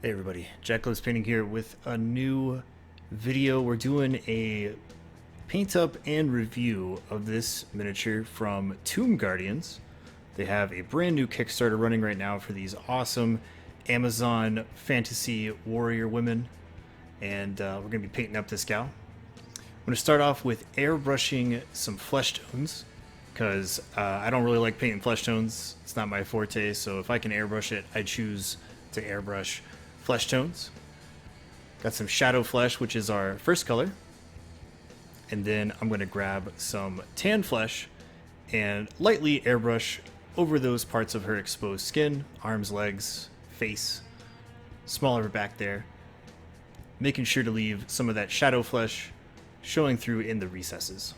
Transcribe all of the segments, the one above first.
Hey everybody, Jack Loves Painting here with a new video. We're doing a paint up and review of this miniature from Tomb Guardians. They have a brand new Kickstarter running right now for these awesome Amazon fantasy warrior women, and we're going to be painting up this gal. I'm going to start off with airbrushing some flesh tones because I don't really like painting flesh tones. It's not my forte, so if I can airbrush it, I choose to airbrush flesh tones. Got some shadow flesh, which is our first color. And then I'm going to grab some tan flesh and lightly airbrush over those parts of her exposed skin, arms, legs, face, small of her back there, making sure to leave some of that shadow flesh showing through in the recesses.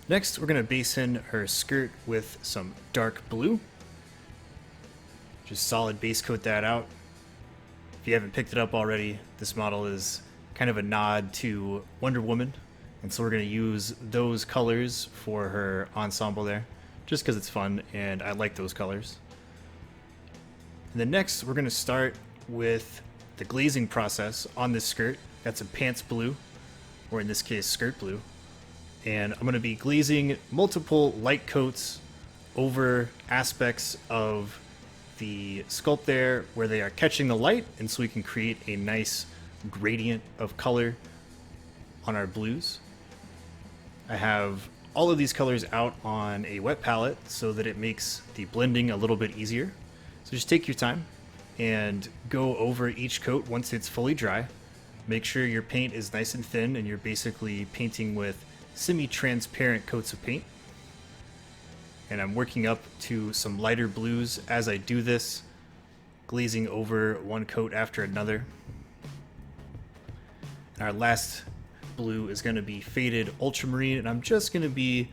Next, we're going to base in her skirt with some dark blue. Just solid base coat that out. If you haven't picked it up already, this model is kind of a nod to Wonder Woman, and so we're going to use those colors for her ensemble there, just because it's fun and I like those colors. And then next, we're going to start with the glazing process on this skirt. Got some pants blue, or in this case, skirt blue, and I'm going to be glazing multiple light coats over aspects of the sculpt there where they are catching the light, and so we can create a nice gradient of color on our blues. I have all of these colors out on a wet palette so that it makes the blending a little bit easier. So just take your time and go over each coat once it's fully dry. Make sure your paint is nice and thin and you're basically painting with semi-transparent coats of paint. And I'm working up to some lighter blues as I do this, glazing over one coat after another. And our last blue is going to be faded ultramarine, and I'm just going to be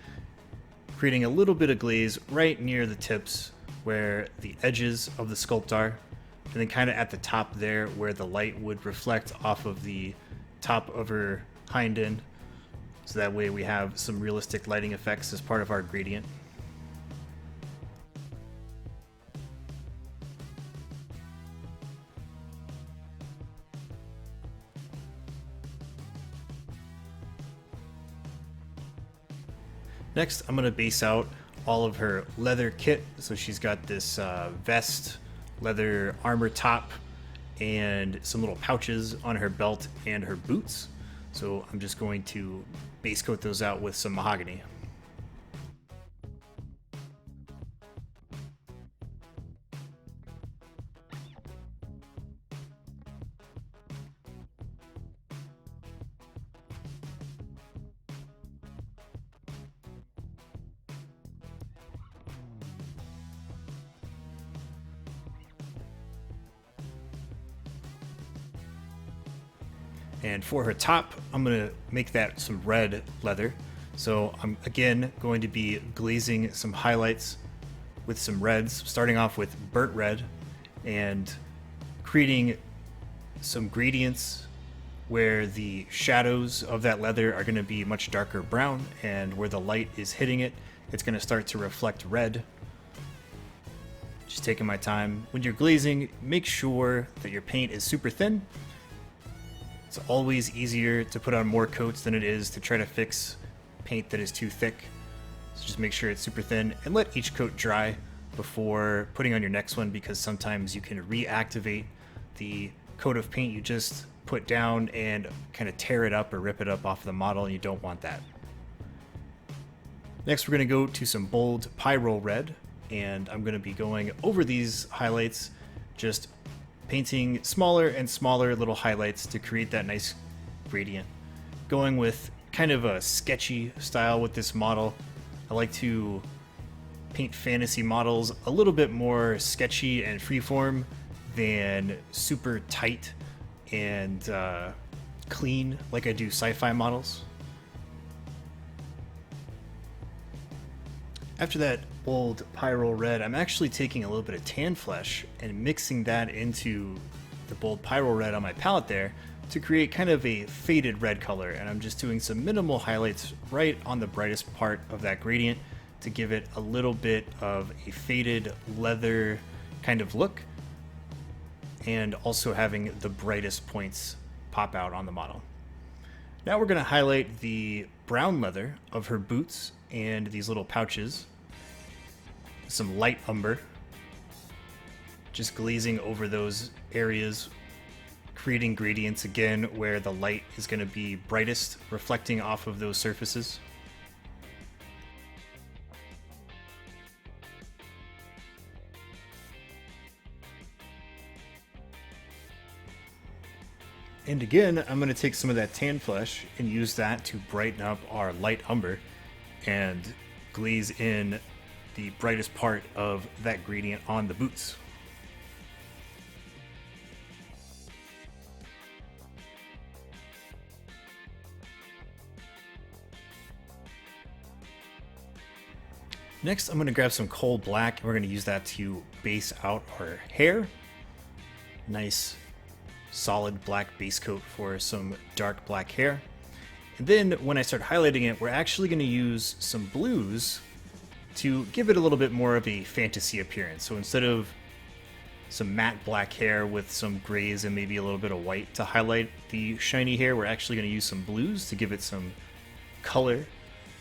creating a little bit of glaze right near the tips where the edges of the sculpt are, and then kind of at the top there where the light would reflect off of the top of her hind end, so that way we have some realistic lighting effects as part of our gradient. Next, I'm going to base out all of her leather kit. So she's got this vest, leather armor top, and some little pouches on her belt and her boots. So I'm just going to base coat those out with some mahogany. And for her top, I'm going to make that some red leather. So I'm again going to be glazing some highlights with some reds, starting off with burnt red and creating some gradients where the shadows of that leather are going to be much darker brown, and where the light is hitting it, it's going to start to reflect red. Just taking my time. When you're glazing, make sure that your paint is super thin. It's always easier to put on more coats than it is to try to fix paint that is too thick. So just make sure it's super thin and let each coat dry before putting on your next one, because sometimes you can reactivate the coat of paint you just put down and kind of tear it up or rip it up off the model, and you don't want that. Next, we're going to go to some bold Pyro Red, and I'm going to be going over these highlights, just painting smaller and smaller little highlights to create that nice gradient. Going with kind of a sketchy style with this model. I like to paint fantasy models a little bit more sketchy and freeform than super tight and clean like I do sci-fi models. After that bold Pyro Red, I'm actually taking a little bit of tan flesh and mixing that into the bold Pyro Red on my palette there to create kind of a faded red color. And I'm just doing some minimal highlights right on the brightest part of that gradient to give it a little bit of a faded leather kind of look, and also having the brightest points pop out on the model. Now we're going to highlight the brown leather of her boots and these little pouches. Some light umber. Just glazing over those areas, creating gradients again where the light is going to be brightest, reflecting off of those surfaces. And again, I'm going to take some of that tan flesh and use that to brighten up our light umber and glaze in the brightest part of that gradient on the boots. Next, I'm going to grab some coal black and we're going to use that to base out our hair. Nice solid black base coat for some dark black hair. And then when I start highlighting it, we're actually going to use some blues to give it a little bit more of a fantasy appearance. So instead of some matte black hair with some grays and maybe a little bit of white to highlight the shiny hair, we're actually going to use some blues to give it some color,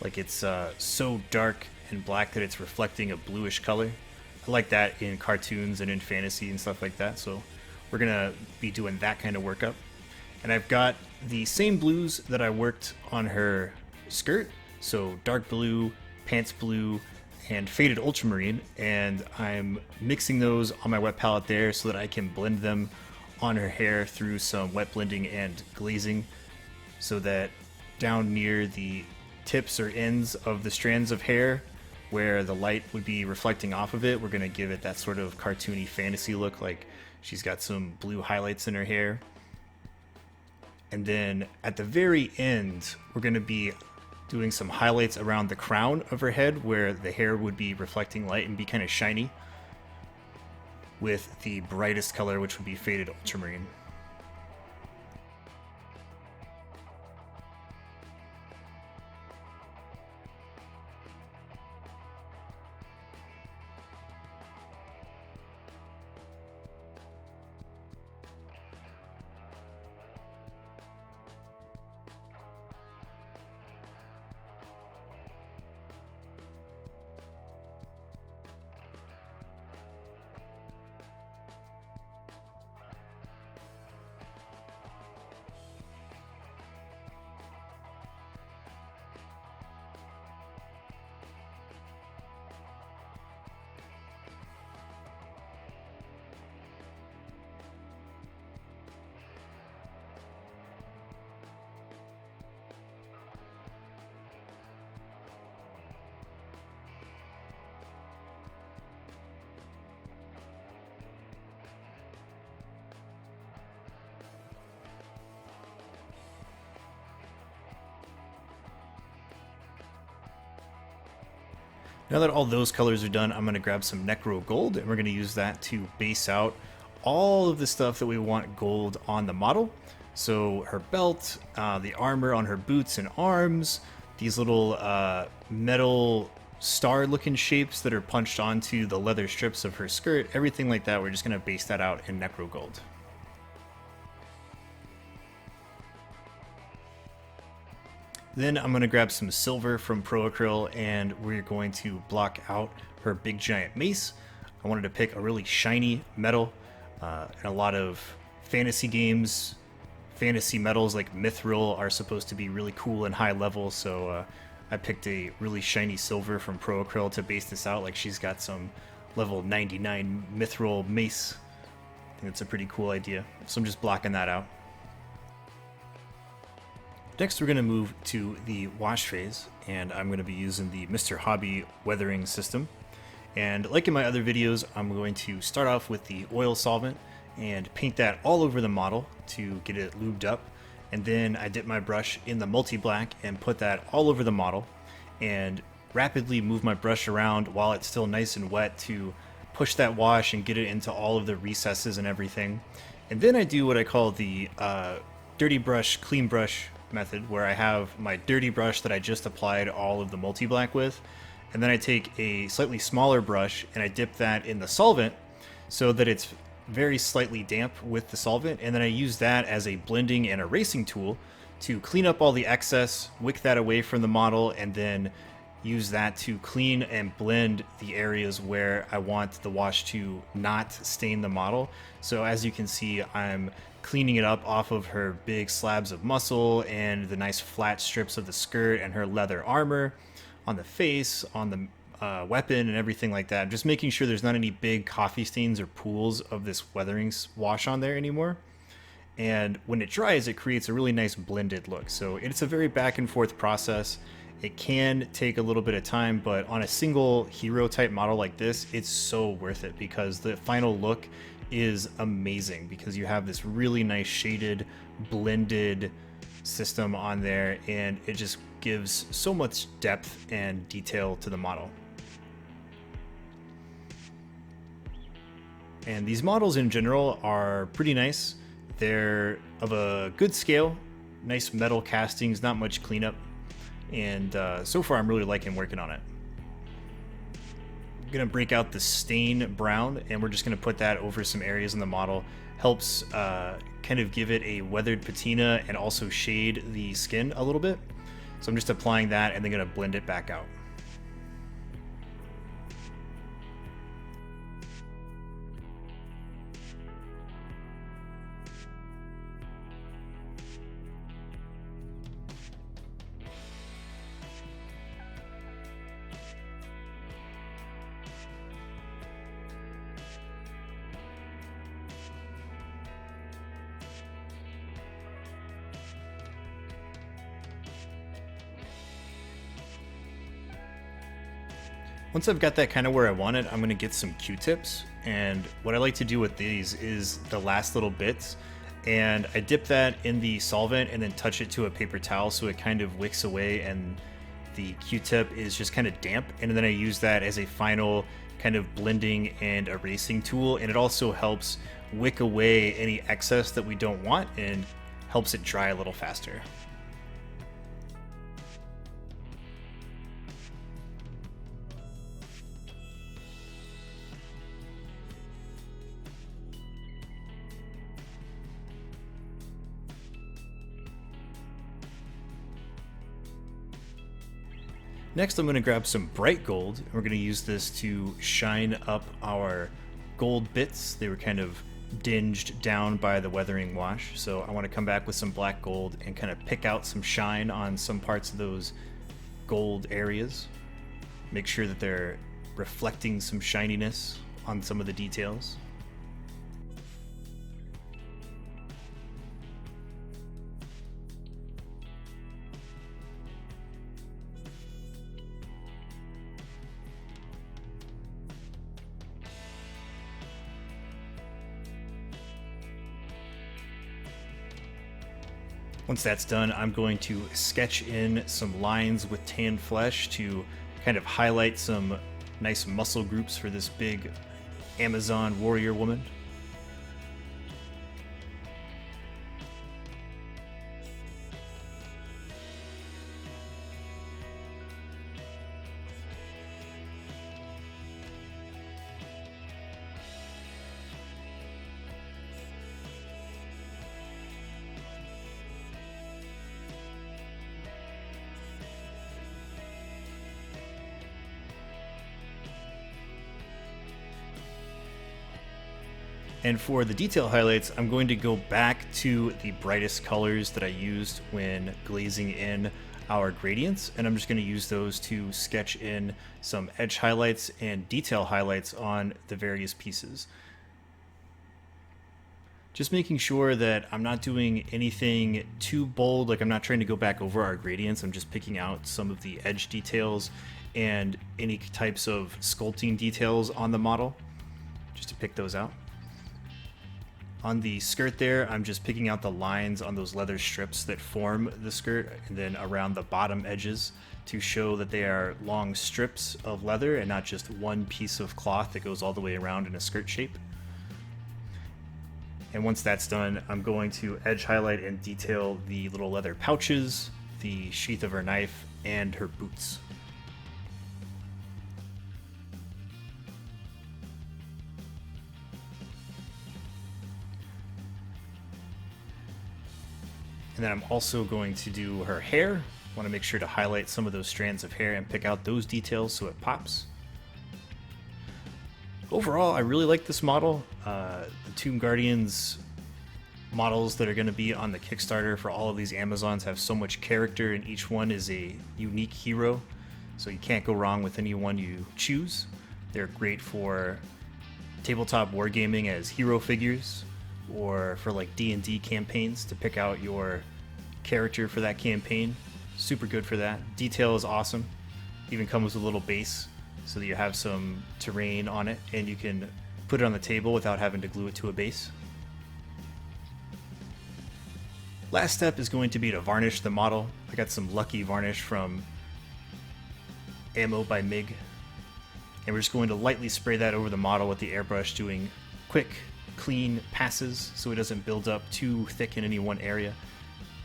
like it's so dark and black that it's reflecting a bluish color. I like that in cartoons and in fantasy and stuff like that, so we're gonna be doing that kind of workup. And I've got the same blues that I worked on her skirt, so dark blue, pants blue, and faded ultramarine, and I'm mixing those on my wet palette there so that I can blend them on her hair through some wet blending and glazing, so that down near the tips or ends of the strands of hair where the light would be reflecting off of it, we're going to give it that sort of cartoony fantasy look, like she's got some blue highlights in her hair. And then at the very end, we're going to be doing some highlights around the crown of her head where the hair would be reflecting light and be kind of shiny, with the brightest color, which would be faded ultramarine. Now that all those colors are done, I'm going to grab some Necro Gold, and we're going to use that to base out all of the stuff that we want gold on the model. So her belt, the armor on her boots and arms, these little metal star-looking shapes that are punched onto the leather strips of her skirt, everything like that, we're just going to base that out in Necro Gold. Then I'm going to grab some silver from Pro Acryl and we're going to block out her big giant mace. I wanted to pick a really shiny metal. In a lot of fantasy games, fantasy metals like Mithril are supposed to be really cool and high level, so I picked a really shiny silver from Pro Acryl to base this out. Like she's got some level 99 Mithril mace. I think that's a pretty cool idea. So I'm just blocking that out. Next, we're going to move to the wash phase, and I'm going to be using the Mr. Hobby weathering system. And like in my other videos, I'm going to start off with the oil solvent and paint that all over the model to get it lubed up. And then I dip my brush in the multi-black and put that all over the model and rapidly move my brush around while it's still nice and wet to push that wash and get it into all of the recesses and everything. And then I do what I call the dirty brush, clean brush method, where I have my dirty brush that I just applied all of the multi-black with, and then I take a slightly smaller brush and I dip that in the solvent so that it's very slightly damp with the solvent, and then I use that as a blending and erasing tool to clean up all the excess, wick that away from the model, and then use that to clean and blend the areas where I want the wash to not stain the model. So as you can see, I'm cleaning it up off of her big slabs of muscle and the nice flat strips of the skirt and her leather armor on the face, on the weapon and everything like that. I'm just making sure there's not any big coffee stains or pools of this weathering wash on there anymore. And when it dries, it creates a really nice blended look. So it's a very back and forth process. It can take a little bit of time, but on a single hero type model like this, it's so worth it because the final look is amazing because you have this really nice shaded, blended system on there, and it just gives so much depth and detail to the model. And these models in general are pretty nice. They're of a good scale, nice metal castings, not much cleanup. And so far I'm really liking working on it. I'm gonna break out the stain brown and we're just gonna put that over some areas in the model. Helps kind of give it a weathered patina and also shade the skin a little bit. So I'm just applying that and then gonna blend it back out. Once I've got that kind of where I want it, I'm going to get some Q-tips. And what I like to do with these is the last little bits. And I dip that in the solvent and then touch it to a paper towel so it kind of wicks away and the Q-tip is just kind of damp. And then I use that as a final kind of blending and erasing tool. And it also helps wick away any excess that we don't want and helps it dry a little faster. Next, I'm going to grab some bright gold, and we're going to use this to shine up our gold bits. They were kind of dinged down by the weathering wash, so I want to come back with some black gold and kind of pick out some shine on some parts of those gold areas. Make sure that they're reflecting some shininess on some of the details. Once that's done, I'm going to sketch in some lines with tan flesh to kind of highlight some nice muscle groups for this big Amazon warrior woman. And for the detail highlights, I'm going to go back to the brightest colors that I used when glazing in our gradients, and I'm just going to use those to sketch in some edge highlights and detail highlights on the various pieces. Just making sure that I'm not doing anything too bold, like I'm not trying to go back over our gradients. I'm just picking out some of the edge details and any types of sculpting details on the model, just to pick those out. On the skirt there, I'm just picking out the lines on those leather strips that form the skirt, and then around the bottom edges to show that they are long strips of leather and not just one piece of cloth that goes all the way around in a skirt shape. And once that's done, I'm going to edge highlight and detail the little leather pouches, the sheath of her knife, and her boots. And then I'm also going to do her hair. Want to make sure to highlight some of those strands of hair and pick out those details so it pops. Overall, I really like this model. The Tomb Guardians models that are going to be on the Kickstarter for all of these Amazons have so much character, and each one is a unique hero, so you can't go wrong with any one you choose. They're great for tabletop wargaming as hero figures, or for like D&D campaigns to pick out your character for that campaign. Super good for that. Detail is awesome. Even comes with a little base so that you have some terrain on it and you can put it on the table without having to glue it to a base. Last step is going to be to varnish the model. I got some Lucky varnish from Ammo by MIG, and we're just going to lightly spray that over the model with the airbrush, doing quick, clean passes so it doesn't build up too thick in any one area.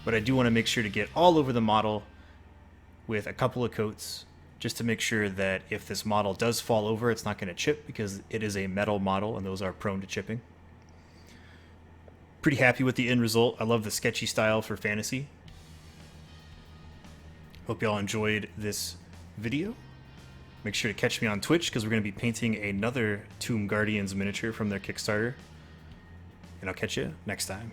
But I do want to make sure to get all over the model with a couple of coats, just to make sure that if this model does fall over, it's not going to chip, because it is a metal model and those are prone to chipping. Pretty happy with the end result. I love the sketchy style for fantasy. Hope y'all enjoyed this video. Make sure to catch me on Twitch, because we're going to be painting another Tomb Guardians miniature from their Kickstarter. And I'll catch you next time.